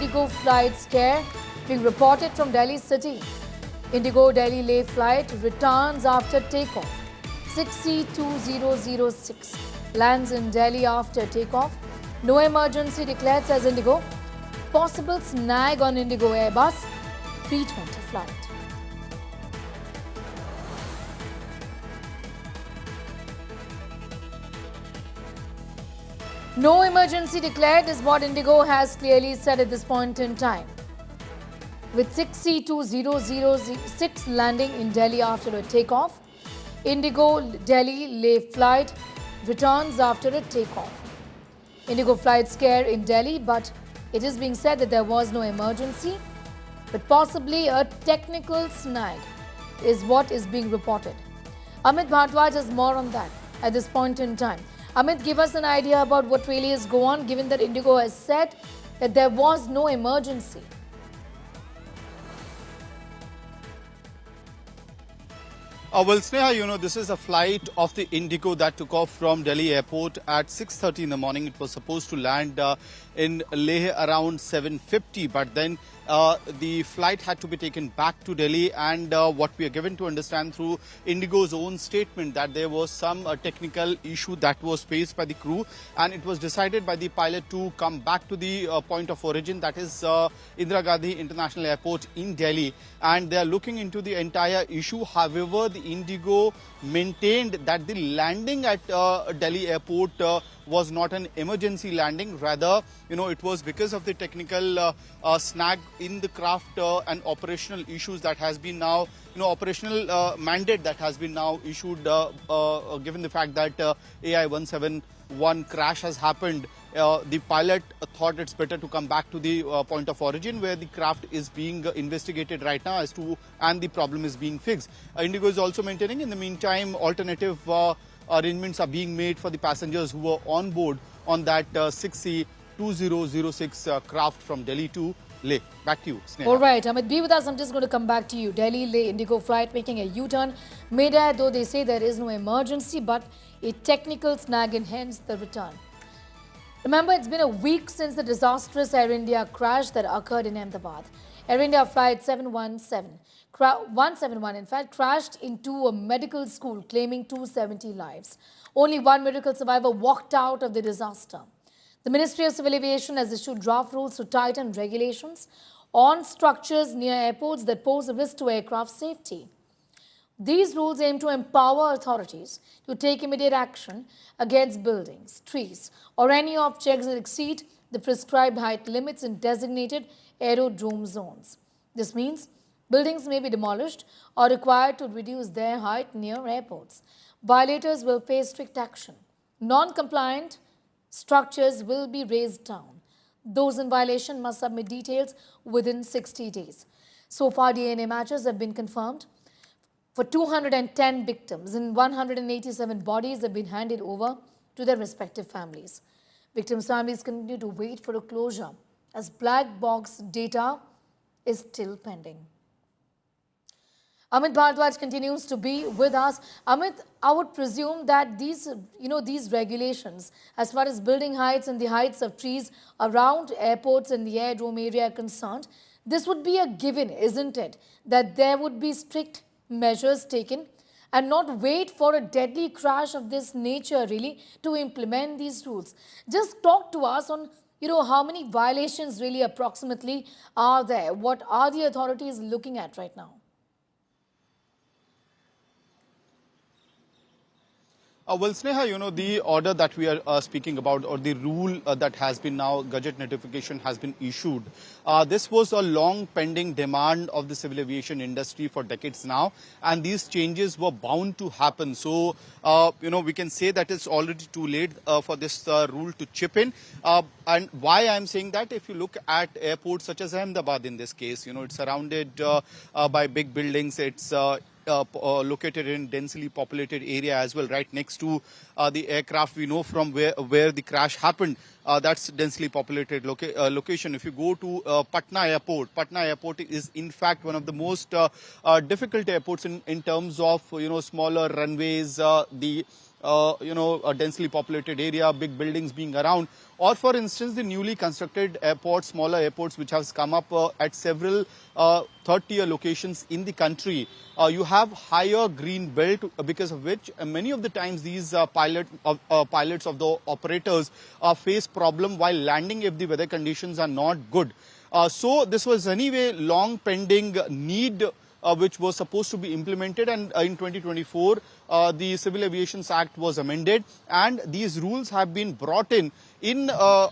Indigo flight scare being reported from Delhi city. Indigo Delhi-Leh flight returns after takeoff. 6C2006 lands in Delhi after takeoff. No emergency declared, says Indigo. Possible snag on Indigo Airbus 320 flight. No emergency declared is what Indigo has clearly said at this point in time. With 6C2006 landing in Delhi after a takeoff, Indigo Delhi-Leh flight returns after a takeoff. Indigo flight scare in Delhi, but it is being said that there was no emergency, but possibly a technical snag is what is being reported. Amit Bhardwaj has more on that at this point in time. Amit, give us an idea about what really is going on, given that Indigo has said that there was no emergency. Well, Sneha, this is a flight of the Indigo that took off from Delhi airport at 6:30 in the morning. It was supposed to land in Leh around 7:50, but then the flight had to be taken back to Delhi, and what we are given to understand through Indigo's own statement that there was some technical issue that was faced by the crew, and it was decided by the pilot to come back to the point of origin, that is Indira Gandhi International Airport in Delhi, and they are looking into the entire issue. However, the Indigo maintained that the landing at Delhi airport was not an emergency landing. Rather, it was because of the technical snag in the craft and operational issues that has been now, operational mandate that has been now issued, given the fact that AI 171 crash has happened. The pilot thought it's better to come back to the point of origin where the craft is being investigated right now and the problem is being fixed. Indigo is also maintaining in the meantime alternative arrangements are being made for the passengers who were on board on that 6C2006 craft from Delhi to Leh. Back to you, Sneha. All right, Amit, be with us. I'm just going to come back to you. Delhi-Leh Indigo flight making a U-turn. Mid-air, though they say there is no emergency, but a technical snag and hence the return. Remember, it's been a week since the disastrous Air India crash that occurred in Ahmedabad. Air India flight 171 in fact crashed into a medical school claiming 270 lives. Only one medical survivor walked out of the disaster. The Ministry of Civil Aviation has issued draft rules to tighten regulations on structures near airports that pose a risk to aircraft safety. These rules aim to empower authorities to take immediate action against buildings, trees, or any objects that exceed the prescribed height limits in designated aerodrome zones. This means buildings may be demolished or required to reduce their height near airports. Violators will face strict action. Non-compliant structures will be razed down. Those in violation must submit details within 60 days. So far, DNA matches have been confirmed for 210 victims, and 187 bodies have been handed over to their respective families. Victims' families continue to wait for a closure as black box data is still pending. Amit Bhardwaj continues to be with us. Amit, I would presume that these regulations as far as building heights and the heights of trees around airports and the aerodrome area are concerned, this would be a given, isn't it? That there would be strict measures taken and not wait for a deadly crash of this nature really to implement these rules. Just talk to us on how many violations really approximately are there? What are the authorities looking at right now? Well, Sneha, the order that we are speaking about, or the rule that has been now, gadget notification has been issued. This was a long pending demand of the civil aviation industry for decades now, and these changes were bound to happen. So, we can say that it's already too late for this rule to chip in. And why I'm saying that, if you look at airports such as Ahmedabad in this case, it's surrounded by big buildings. It's located in densely populated area as well, right next to the aircraft. We know from where the crash happened. That's densely populated location. If you go to Patna Airport is in fact one of the most difficult airports in terms of smaller runways, a densely populated area, big buildings being around. Or for instance, the newly constructed airports, smaller airports which have come up at several third-tier locations in the country, you have higher green belt, because of which many of the times these pilots of the operators face problem while landing if the weather conditions are not good. So this was anyway long pending need which was supposed to be implemented, and in 2024 the Civil Aviation Act was amended, and these rules have been brought in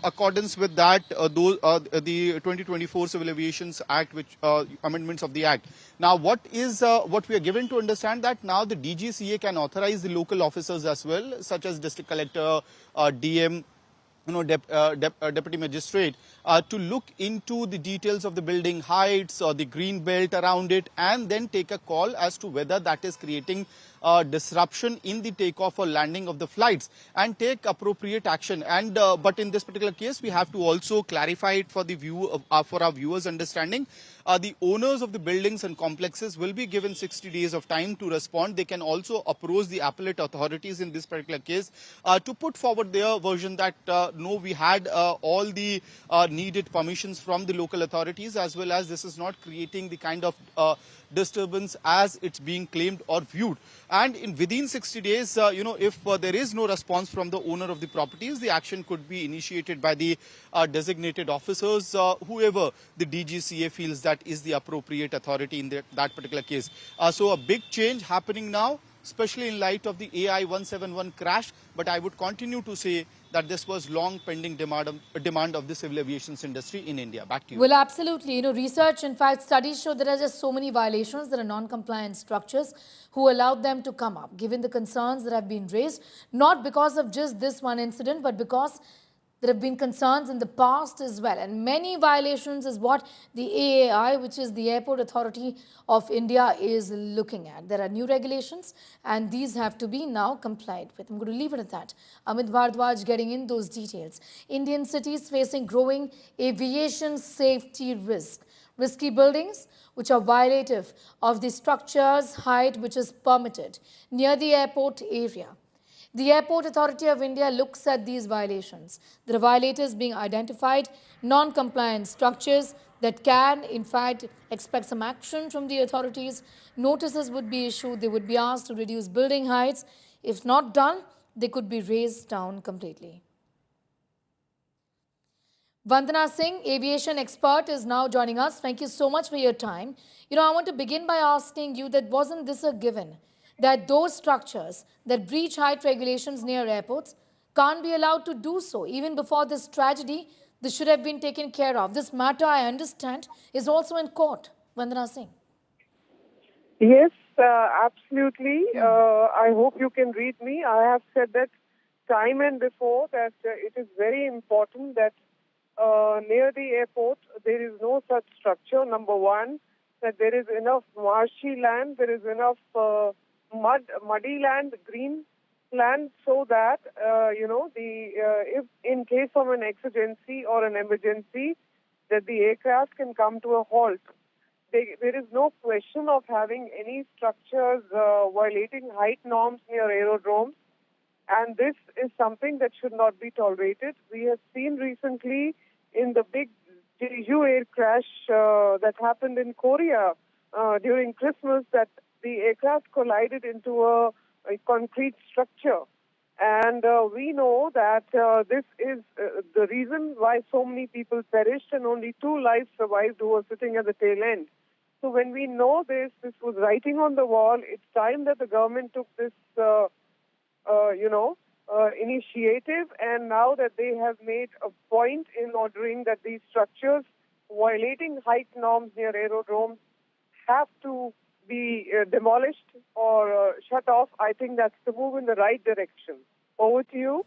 accordance with that the 2024 Civil Aviation Act, which amendments of the Act. Now what we are given to understand, that now the DGCA can authorize the local officers as well, such as district collector, DM, deputy magistrate, to look into the details of the building heights or the green belt around it, and then take a call as to whether that is creating disruption in the takeoff or landing of the flights, and take appropriate action. And but in this particular case, we have to also clarify it for the for our viewers' understanding. The owners of the buildings and complexes will be given 60 days of time to respond. They can also approach the appellate authorities in this particular case to put forward their version that no, we had all the needed permissions from the local authorities, as well as this is not creating the kind of disturbance as it's being claimed or viewed. And within 60 days, if there is no response from the owner of the properties, the action could be initiated by the designated officers, whoever the DGCA feels that is the appropriate authority in that particular case. So a big change happening now, especially in light of the AI 171 crash. But I would continue to say that this was long pending demand of the civil aviation industry in India. Back to you. Well, absolutely. Research, in fact, studies show there are just so many violations. There are non-compliant structures who allowed them to come up, given the concerns that have been raised, not because of just this one incident, but because there have been concerns in the past as well. And many violations is what the AAI, which is the Airport Authority of India, is looking at. There are new regulations, and these have to be now complied with. I'm going to leave it at that. Amit Bhardwaj getting in those details. Indian cities facing growing aviation safety risk. Risky buildings which are violative of the structure's height which is permitted near the airport area. The Airport Authority of India looks at these violations. There are violators being identified, non-compliant structures that can, in fact, expect some action from the authorities. Notices would be issued. They would be asked to reduce building heights. If not done, they could be raised down completely. Vandana Singh, aviation expert, is now joining us. Thank you so much for your time. I want to begin by asking you that wasn't this a given, that those structures that breach height regulations near airports can't be allowed to do so. Even before this tragedy, this should have been taken care of. This matter, I understand, is also in court. Vandana Singh. Yes, absolutely. I hope you can read me. I have said that time and before that it is very important that near the airport there is no such structure. Number one, that there is enough marshy land, there is enough muddy land, green land, so that if in case of an exigency or an emergency, that the aircraft can come to a halt. There is no question of having any structures violating height norms near aerodromes, and this is something that should not be tolerated. We have seen recently in the big Jeju air crash that happened in Korea during Christmas, that the aircraft collided into a concrete structure. And we know that this is the reason why so many people perished and only 2 lives survived who were sitting at the tail end. So when we know this was writing on the wall. It's time that the government took this, initiative, and now that they have made a point in ordering that these structures violating height norms near aerodromes have to be demolished or shut off, I think that's the move in the right direction. Over to you.